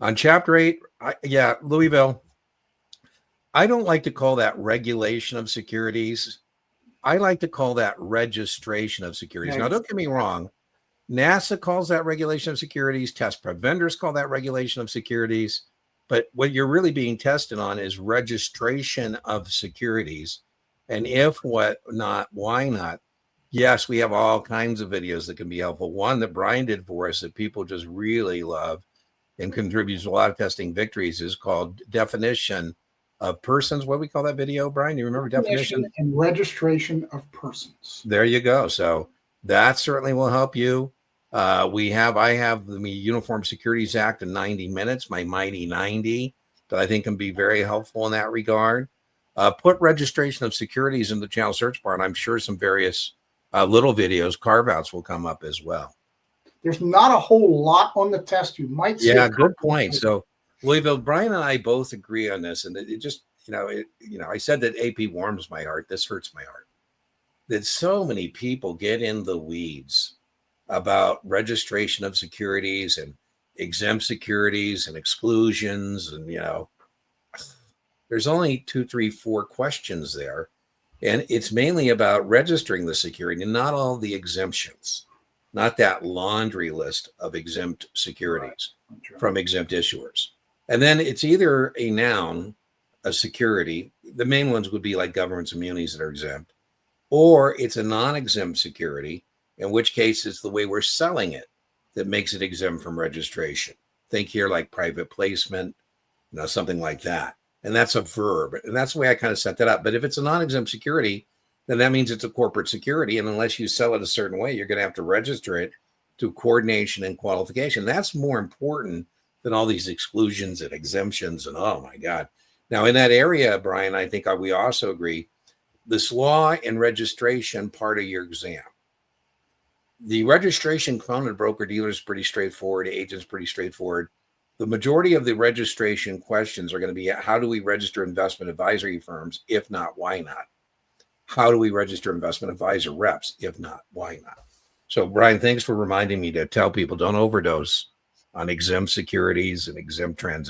On Chapter 8, Louisville, I don't like to call that regulation of securities. I like to call that registration of securities. Now, don't get me wrong. NASA calls that regulation of securities. Test prep vendors call that regulation of securities. But what you're really being tested on is registration of securities. And if, what not, why not? Yes, we have all kinds of videos that can be helpful. One that Brian did for us that people just really love and contributes to a lot of testing victories is called Definition of Persons. What do we call that video, Brian? You remember definition? And registration of persons. There you go. So that certainly will help you. I have the Uniform Securities Act in 90 minutes, my mighty 90, that I think can be very helpful in that regard. Put registration of securities in the channel search bar, and I'm sure some various little videos, carve-outs will come up as well. There's not a whole lot on the test. You might see. Yeah, good point. So, Louisville, Brian and I both agree on this, and it just, I said that AP warms my heart. This hurts my heart. That so many people get in the weeds about registration of securities and exempt securities and exclusions, and there's only 2, 3, 4 questions there, and it's mainly about registering the security and not all the exemptions. Not that laundry list of exempt securities from exempt issuers. And then it's either a noun, a security. The main ones would be like governments and munis that are exempt, or it's a non-exempt security, in which case it's the way we're selling it that makes it exempt from registration. Think here like private placement, something like that. And that's a verb. And that's the way I kind of set that up. But if it's a non-exempt security, then that means it's a corporate security. And unless you sell it a certain way, you're going to have to register it through coordination and qualification. That's more important than all these exclusions and exemptions. And oh my God. Now in that area, Brian, I think we also agree, this law and registration part of your exam. The registration component, broker dealer is pretty straightforward. Agent's pretty straightforward. The majority of the registration questions are going to be, how do we register investment advisory firms? If not, why not? How do we register investment advisor reps? If not, why not? So, Brian, thanks for reminding me to tell people don't overdose on exempt securities and exempt transactions.